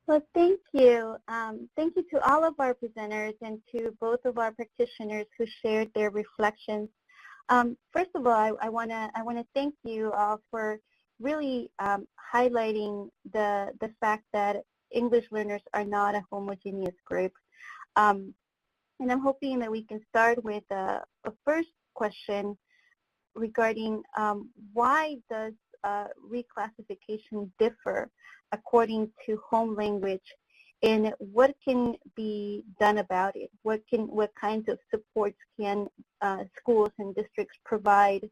Well, thank you. Thank you to all of our presenters and to both of our practitioners who shared their reflections. First of all, I want to thank you all for really highlighting the fact that English learners are not a homogeneous group. And I'm hoping that we can start with a first question regarding why does reclassification differ according to home language, and what can be done about it? What kinds of supports can schools and districts provide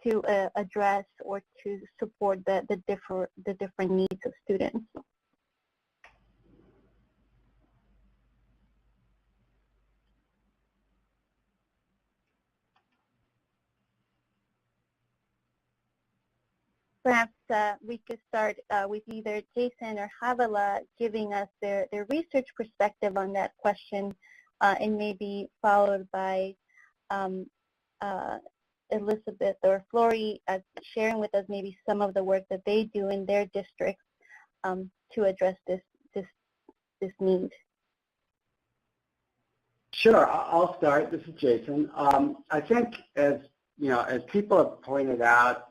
to address or to support the different needs of students? Perhaps we could start with either Jason or Zabala giving us their research perspective on that question, and maybe followed by Elizabeth or Flory sharing with us maybe some of the work that they do in their districts to address this need. Sure, I'll start. This is Jason. I think, as people have pointed out,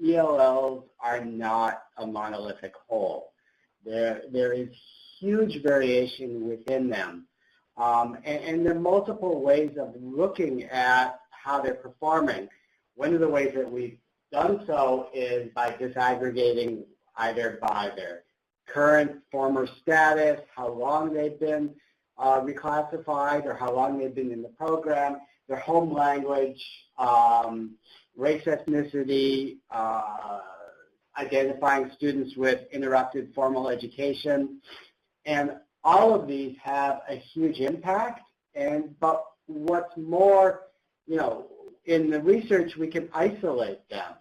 ELLs are not a monolithic whole. There is huge variation within them. And there are multiple ways of looking at how they're performing. One of the ways that we've done so is by disaggregating either by their current, former status, how long they've been reclassified, or how long they've been in the program, their home language, race, ethnicity, identifying students with interrupted formal education, and all of these have a huge impact. But what's more, in the research we can isolate them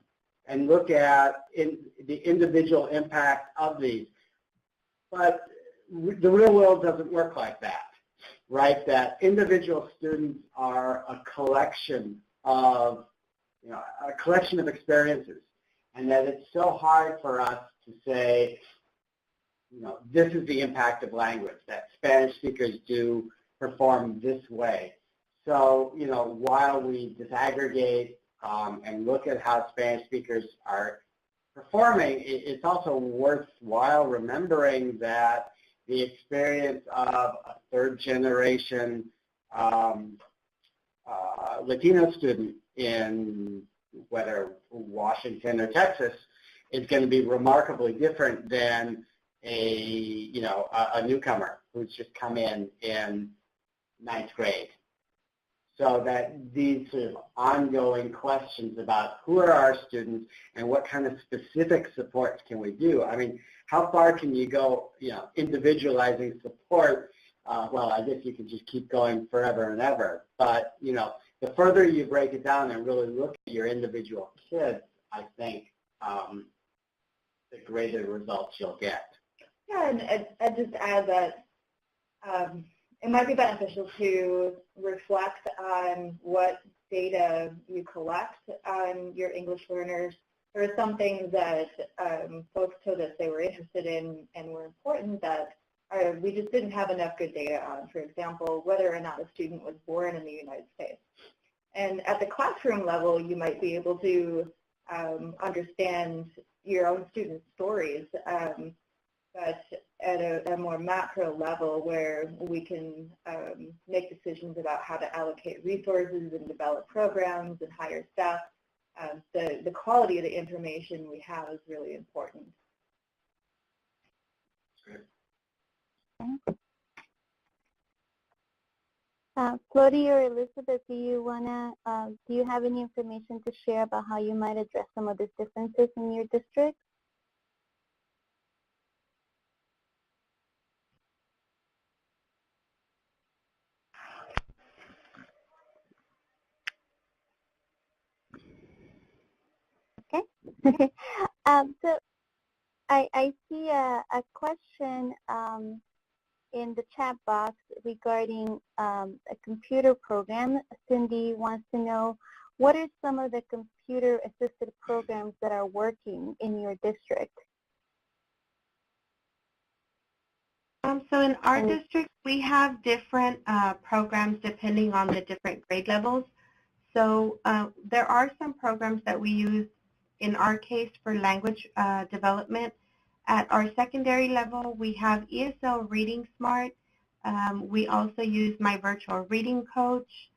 and look at the individual impact of these. But the real world doesn't work like that, right? That individual students are a collection of experiences, and that it's so hard for us to say, this is the impact of language, that Spanish speakers do perform this way. So, while we disaggregate and look at how Spanish speakers are performing, it's also worthwhile remembering that the experience of a third-generation Latino student in whether Washington or Texas is going to be remarkably different than a newcomer who's just come in ninth grade. So that these sort of ongoing questions about who are our students and what kind of specific supports can we do? I mean, how far can you go, individualizing support? Well, I guess you can just keep going forever and ever. But, the further you break it down and really look at your individual kids, I think the greater results you'll get. Yeah, and I'd just add that it might be beneficial to reflect on what data you collect on your English learners. There are some things that folks told us they were interested in and were important that we just didn't have enough good data on. For example, whether or not a student was born in the United States. And at the classroom level, you might be able to understand your own students' stories, but at a more macro level where we can make decisions about how to allocate resources and develop programs and hire staff, the quality of the information we have is really important. Flory or Elizabeth, do you have any information to share about how you might address some of these differences in your district? Okay. So I see a question in the chat box regarding a computer program. Cindy wants to know, what are some of the computer-assisted programs that are working in your district? So in our district, we have different programs depending on the different grade levels. So there are some programs that we use, in our case, for language development. At our secondary level, we have ESL Reading Smart. We also use My Virtual Reading Coach.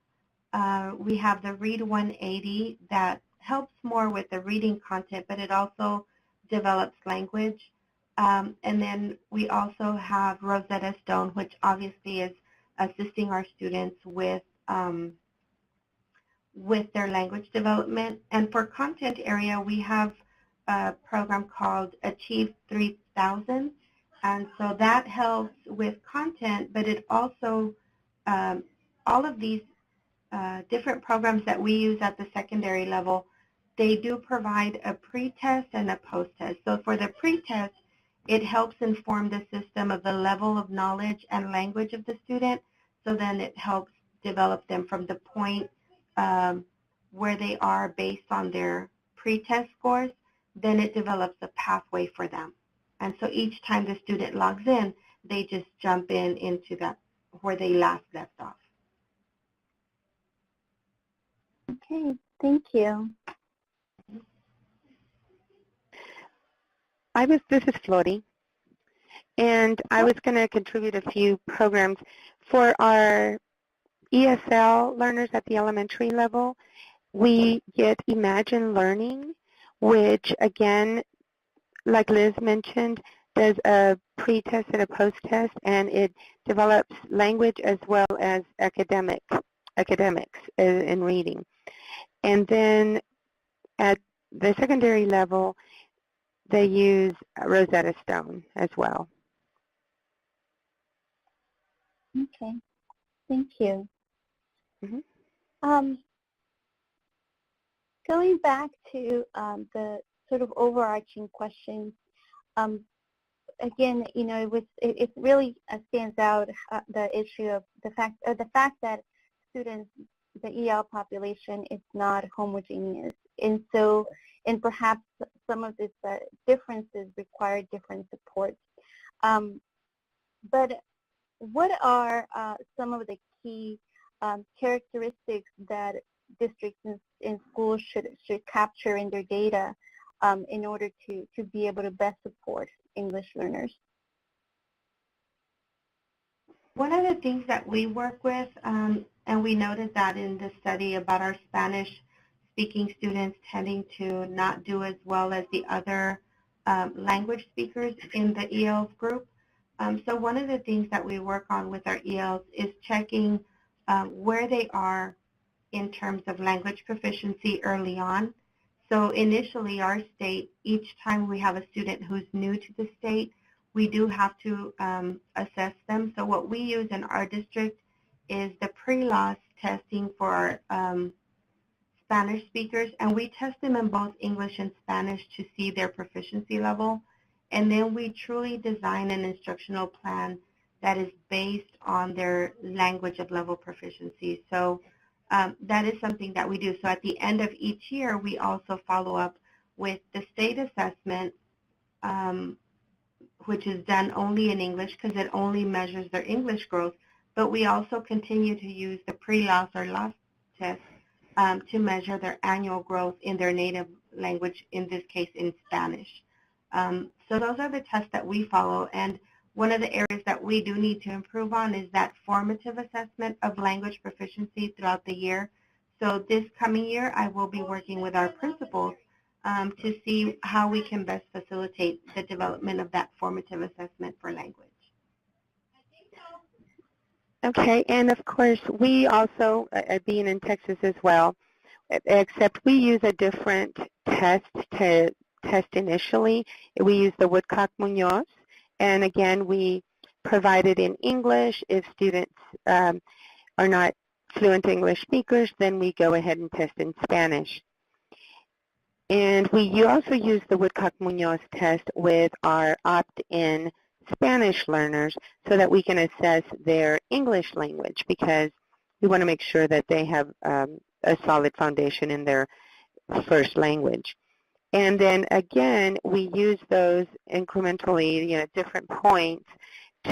We have the Read 180 that helps more with the reading content, but it also develops language. And then we also have Rosetta Stone, which obviously is assisting our students with their language development. And for content area, we have a program called Achieve 3000. And so that helps with content, but it also, all of these different programs that we use at the secondary level, they do provide a pre-test and a post-test. So for the pre-test, it helps inform the system of the level of knowledge and language of the student, so then it helps develop them from the point where they are based on their pre-test scores. Then it develops a pathway for them. And so each time the student logs in, they just jump into that where they last left off. Okay, thank you. This is Flori, and I was going to contribute a few programs for our ESL learners at the elementary level. We get Imagine Learning, which again, like Liz mentioned, does a pre-test and a post-test, and it develops language as well as academics in reading. And then at the secondary level, they use Rosetta Stone as well. Okay, thank you. Mm-hmm. Going back to the sort of overarching questions, again, you know, it really stands out the issue of the fact that students, the EL population, is not homogeneous, and so, and perhaps some of these differences require different supports. But what are some of the key characteristics that districts and schools should capture in their data in order to be able to best support English learners? One of the things that we work with, and we noted that in the study about our Spanish-speaking students tending to not do as well as the other language speakers in the ELs group. So one of the things that we work on with our ELs is checking where they are in terms of language proficiency early on. So initially, our state, each time we have a student who's new to the state, we do have to assess them. So what we use in our district is the pre-loss testing for our Spanish speakers, and we test them in both English and Spanish to see their proficiency level. And then we truly design an instructional plan that is based on their language of level proficiency. So that is something that we do. So at the end of each year, we also follow up with the state assessment, which is done only in English because it only measures their English growth. But we also continue to use the pre-loss or loss test to measure their annual growth in their native language, in this case in Spanish. So those are the tests that we follow. And one of the areas that we do need to improve on is that formative assessment of language proficiency throughout the year. So this coming year, I will be working with our principals to see how we can best facilitate the development of that formative assessment for language. Okay, and of course, we also, being in Texas as well, except we use a different test to test initially. We use the Woodcock-Munoz, and again, we provide it in English. If students are not fluent English speakers, then we go ahead and test in Spanish. And we also use the Woodcock-Munoz test with our opt-in Spanish learners so that we can assess their English language, because we want to make sure that they have a solid foundation in their first language. And then again, we use those incrementally, different points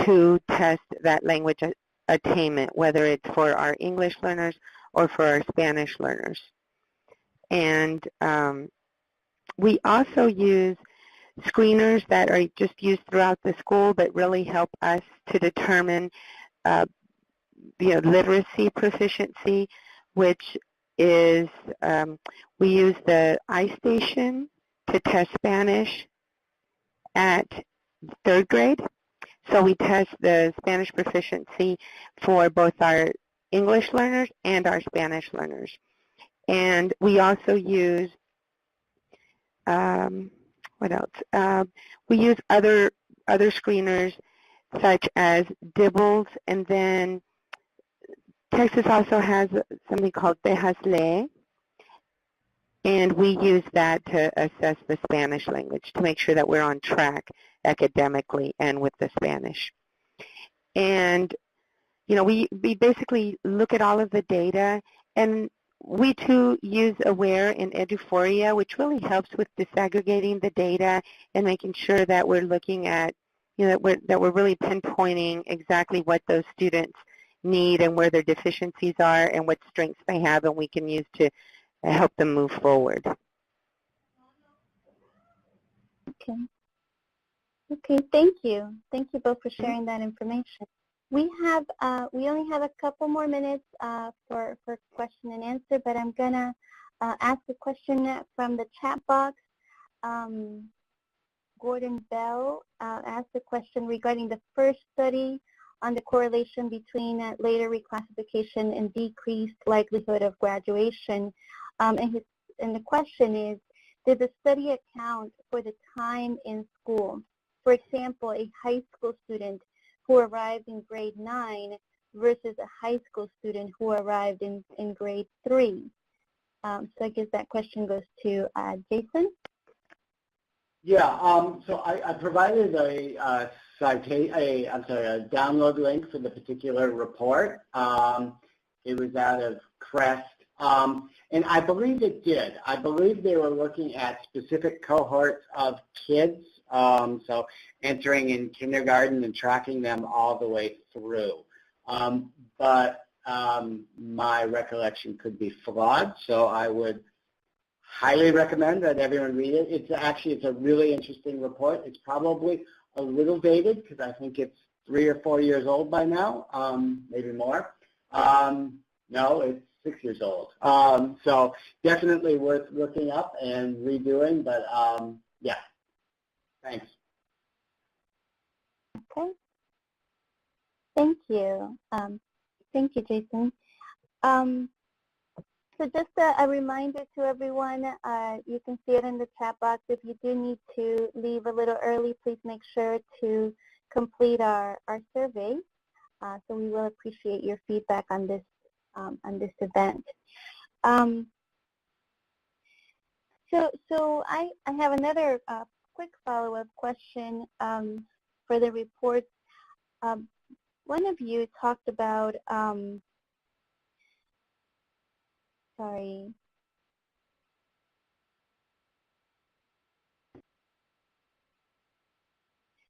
to test that language attainment, whether it's for our English learners or for our Spanish learners. And we also use screeners that are just used throughout the school but really help us to determine literacy proficiency, which is we use the iStation to test Spanish at 3rd grade. So we test the Spanish proficiency for both our English learners and our Spanish learners. And we also use, what else? We use other screeners such as DIBBLES, and then Texas also has something called Tejasle, and we use that to assess the Spanish language to make sure that we're on track academically and with the Spanish. And, we basically look at all of the data, and we too use AWARE in Eduphoria, which really helps with disaggregating the data and making sure that we're looking at, that we're really pinpointing exactly what those students need and where their deficiencies are and what strengths they have, and we can use to help them move forward. Okay. Okay, thank you. Thank you both for sharing that information. We only have a couple more minutes for question and answer, but I'm gonna ask a question from the chat box. Gordon Bell asked a question regarding the first study on the correlation between later reclassification and decreased likelihood of graduation. And the question is, did the study account for the time in school? For example, a high school student who arrived in grade 9 versus a high school student who arrived in grade 3. So I guess that question goes to Jason. Yeah, so I provided a download link for the particular report. It was out of CREST, and I believe it did. I believe they were looking at specific cohorts of kids, so entering in kindergarten and tracking them all the way through. But my recollection could be flawed, so I would highly recommend that everyone read it. It's a really interesting report. It's probably a little dated because I think it's 3 or 4 years old by now, maybe more. No, it's 6 years old. So definitely worth looking up and redoing, but yeah, thanks. Okay. Thank you. Thank you, Jason. So just a reminder to everyone, you can see it in the chat box. If you do need to leave a little early, please make sure to complete our survey. So we will appreciate your feedback on this event. So I have another quick follow-up question for the report. One of you talked about sorry.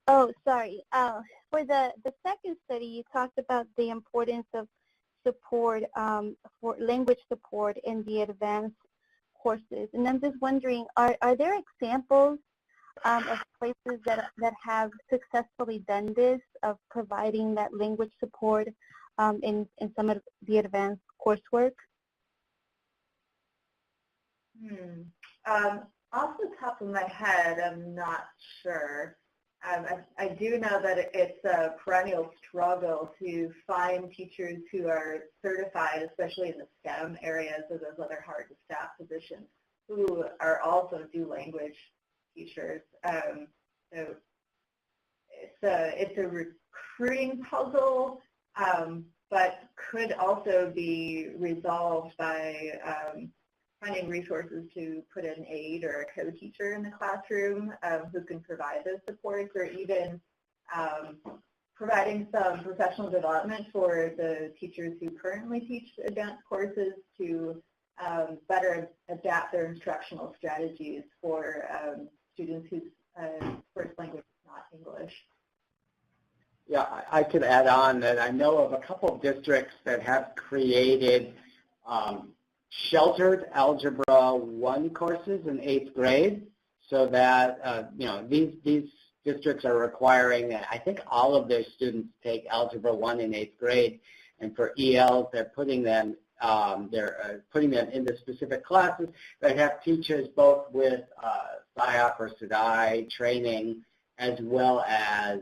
Oh, sorry. For the second study, you talked about the importance of support for language support in the advanced courses. And I'm just wondering, are there examples of places that have successfully done this, of providing that language support in some of the advanced coursework? Off the top of my head, I'm not sure. I do know that it's a perennial struggle to find teachers who are certified, especially in the STEM areas or those other hard to staff positions, who are also dual language teachers. So it's a recruiting puzzle, but could also be resolved by finding resources to put an aide or a co-teacher in the classroom who can provide those supports, or even providing some professional development for the teachers who currently teach advanced courses to better adapt their instructional strategies for students whose first language is not English. Yeah, I could add on that I know of a couple of districts that have created sheltered Algebra 1 courses in 8th grade, so that, these districts are requiring, I think all of their students take Algebra 1 in 8th grade, and for ELs, they're putting them into specific classes that have teachers both with SIOP or SEDI training, as well as,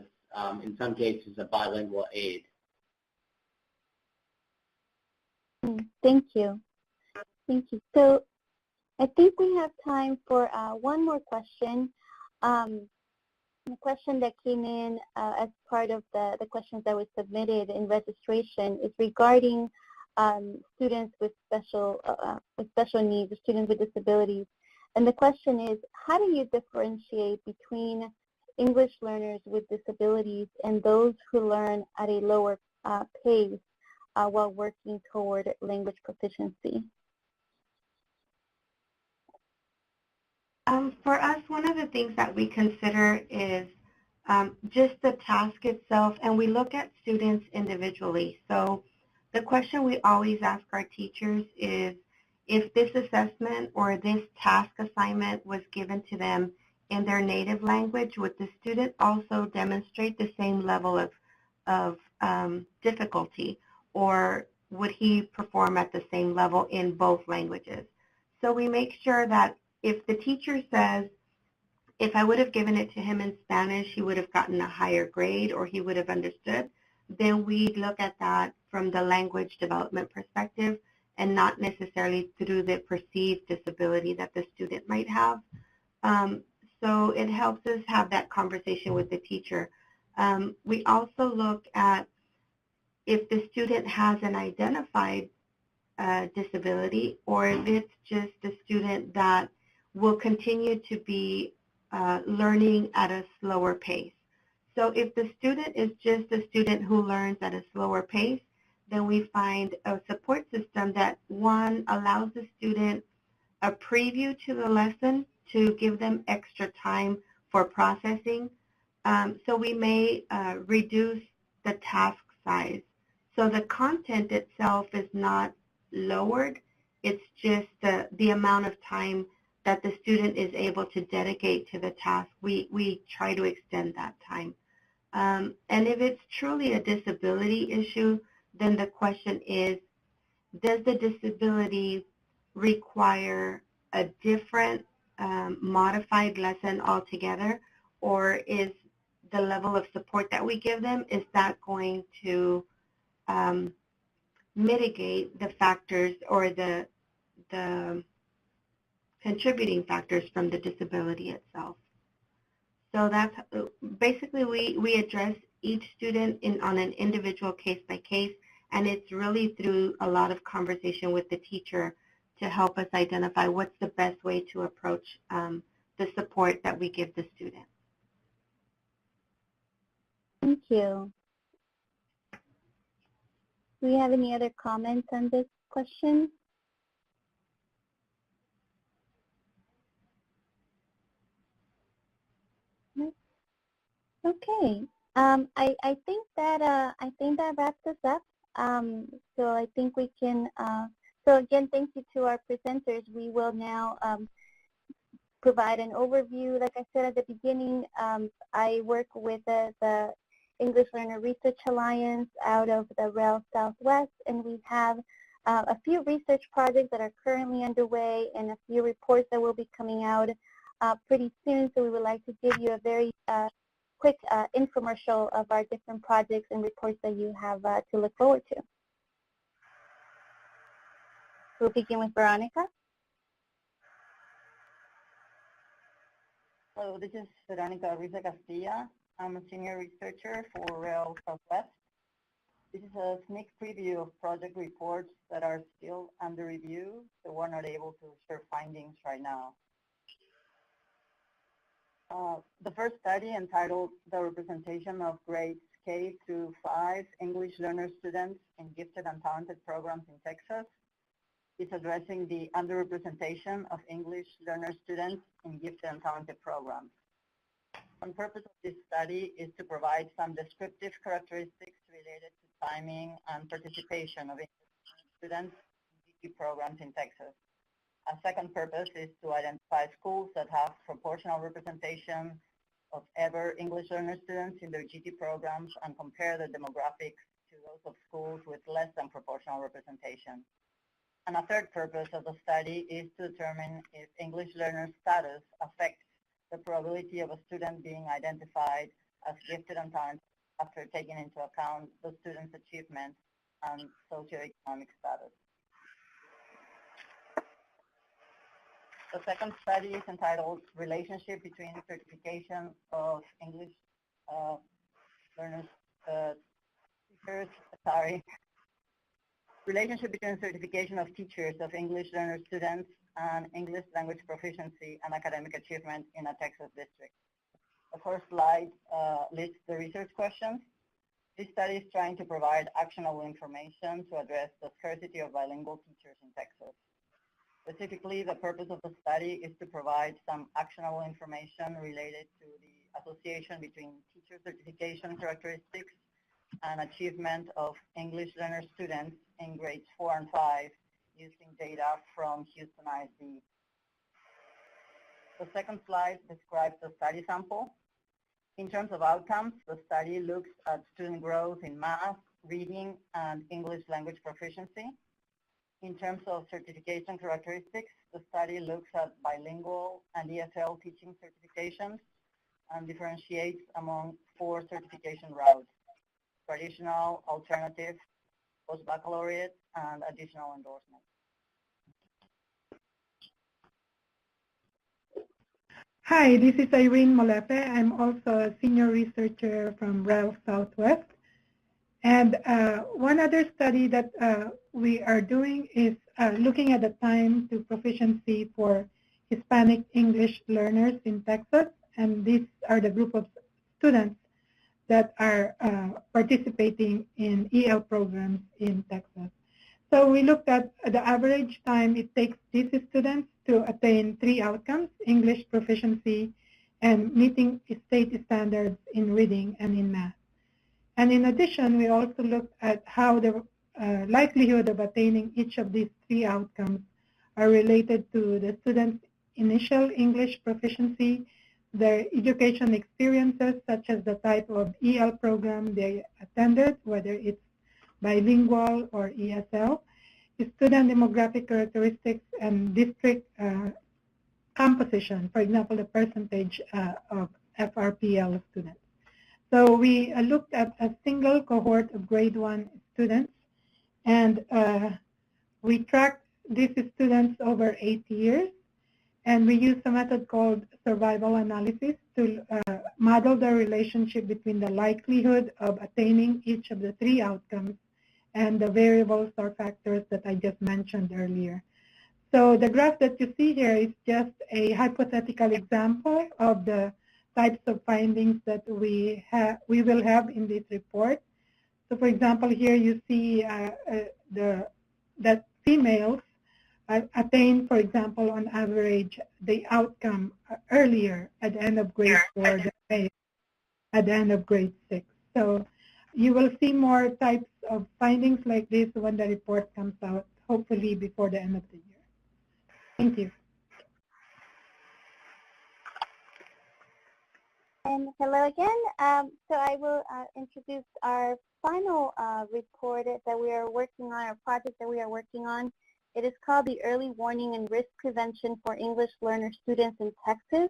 in some cases, a bilingual aid. Thank you. Thank you. So I think we have time for one more question. The question that came in as part of the questions that were submitted in registration is regarding students with special needs, or students with disabilities. And the question is, how do you differentiate between English learners with disabilities and those who learn at a lower pace while working toward language proficiency? For us, one of the things that we consider is just the task itself, and we look at students individually. So the question we always ask our teachers is, if this assessment or this task assignment was given to them in their native language, would the student also demonstrate the same level of difficulty, or would he perform at the same level in both languages? So we make sure that if the teacher says, if I would have given it to him in Spanish, he would have gotten a higher grade or he would have understood, then we look at that from the language development perspective and not necessarily through the perceived disability that the student might have. So it helps us have that conversation with the teacher. We also look at if the student has an identified disability, or if it's just a student that will continue to be learning at a slower pace. So if the student is just a student who learns at a slower pace, then we find a support system that, one, allows the student a preview to the lesson to give them extra time for processing. So we may reduce the task size. So the content itself is not lowered. It's just the amount of time that the student is able to dedicate to the task. We try to extend that time. And if it's truly a disability issue, then the question is, does the disability require a different modified lesson altogether, or is the level of support that we give them, is that going to mitigate the factors or the contributing factors from the disability itself? So that's basically we address each student on an individual case by case, and it's really through a lot of conversation with the teacher to help us identify what's the best way to approach the support that we give the student. Thank you. Do we have any other comments on this question? Okay. I think that wraps us up. So I think we can. So again, thank you to our presenters. We will now provide an overview. Like I said at the beginning, I work with the English Learner Research Alliance out of the REL Southwest, and we have a few research projects that are currently underway and a few reports that will be coming out pretty soon. So we would like to give you a very quick infomercial of our different projects and reports that you have to look forward to. We'll begin with Veronica. Hello, this is Veronica Garcia. I'm a senior researcher for REL Southwest. This is a sneak preview of project reports that are still under review, so we're not able to share findings right now. The first study, entitled The Representation of Grades K through 5 English Learner Students in Gifted and Talented Programs in Texas, is addressing the underrepresentation of English learner students in gifted and talented programs. One purpose of this study is to provide some descriptive characteristics related to timing and participation of students in GT programs in Texas. A second purpose is to identify schools that have proportional representation of ever English learner students in their GT programs and compare the demographics to those of schools with less than proportional representation. And a third purpose of the study is to determine if English learner status affects the probability of a student being identified as gifted and talented after taking into account the student's achievements and socioeconomic status. The second study is entitled Relationship Between Certification of English Learners, Teachers, Relationship between certification of teachers of English learner students and English language proficiency and academic achievement in a Texas district. The first slide lists the research questions. This study is trying to provide actionable information to address the scarcity of bilingual teachers in Texas. Specifically, the purpose of the study is to provide some actionable information related to the association between teacher certification characteristics and achievement of English learner students in grades 4 and 5 using data from Houston ISD. The second slide describes the study sample. In terms of outcomes, the study looks at student growth in math, reading, and English language proficiency. In terms of certification characteristics, the study looks at bilingual and ESL teaching certifications and differentiates among 4 certification routes: traditional, alternative, post-baccalaureate, and additional endorsement. Hi, this is Irene Maleta. I'm also a senior researcher from REL Southwest. And one other study that we are doing is looking at the time to proficiency for Hispanic English learners in Texas. And these are the group of students that are participating in EL programs in Texas. So we looked at the average time it takes these students to attain 3 outcomes: English proficiency and meeting state standards in reading and in math. And in addition, we also looked at how the likelihood of attaining each of these 3 outcomes are related to the student's initial English proficiency, their education experiences, such as the type of EL program they attended, whether it's bilingual or ESL, student demographic characteristics, and district composition, for example, the percentage of FRPL students. So we looked at a single cohort of grade 1 students, and we tracked these students over 8 years, and we used a method called survival analysis to model the relationship between the likelihood of attaining each of the 3 outcomes and the variables or factors that I just mentioned earlier. So the graph that you see here is just a hypothetical example of the types of findings that we will have in this report. So for example, here you see that females attain, for example, on average, the outcome earlier at the end of grade 4 than at the end of grade 6. So you will see more types of findings like this when the report comes out, hopefully before the end of the year. Thank you. And hello again. So I will introduce our final report that we are working on, our project that we are working on. It is called the Early Warning and Risk Prevention for English Learner Students in Texas.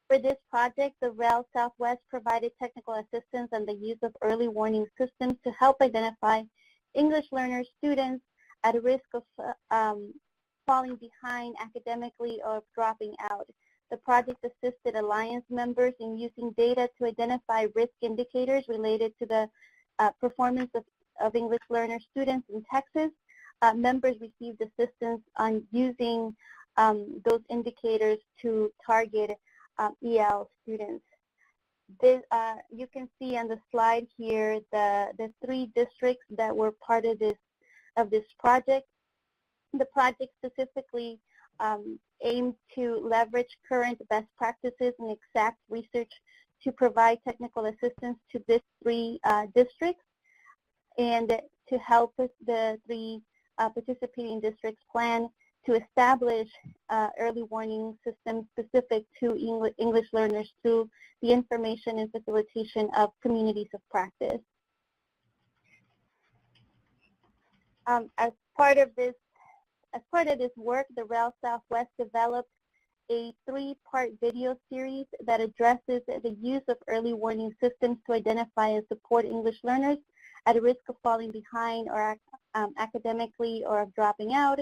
For this project, the REL Southwest provided technical assistance and the use of early warning systems to help identify English learner students at risk of falling behind academically or dropping out. The project assisted Alliance members in using data to identify risk indicators related to the performance of English learner students in Texas. Members received assistance on using those indicators to target EL students. You can see on the slide here the 3 districts that were part of this project. The project specifically aim to leverage current best practices and exact research to provide technical assistance to these 3 districts, and to help the 3 participating districts plan to establish early warning systems specific to English learners through the information and facilitation of communities of practice. As part of this work, the REL Southwest developed a 3-part video series that addresses the use of early warning systems to identify and support English learners at risk of falling behind or academically or of dropping out,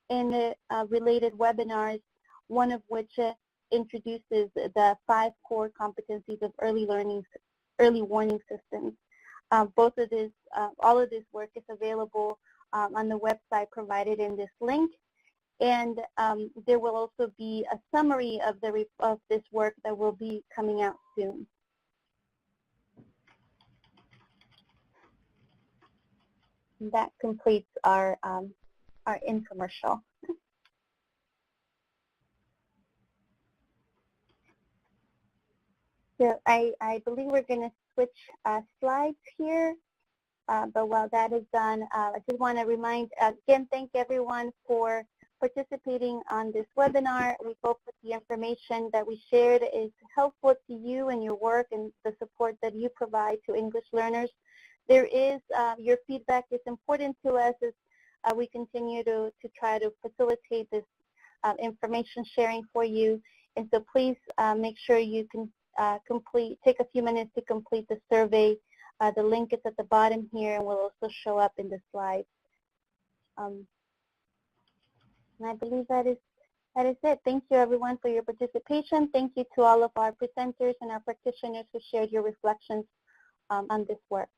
and related webinars, one of which introduces the 5 core competencies of early warning systems. All of this work is available on the website provided in this link, and there will also be a summary of this work that will be coming out soon. And that completes our infomercial. So I believe we're going to switch slides here. But while that is done, I just want to thank everyone for participating on this webinar. We hope that the information that we shared is helpful to you in your work and the support that you provide to English learners. Your feedback is important to us as we continue to try to facilitate this information sharing for you. And so please make sure you can take a few minutes to complete the survey. The link is at the bottom here and will also show up in the slides. And I believe that is it. Thank you, everyone, for your participation. Thank you to all of our presenters and our practitioners who shared your reflections on this work.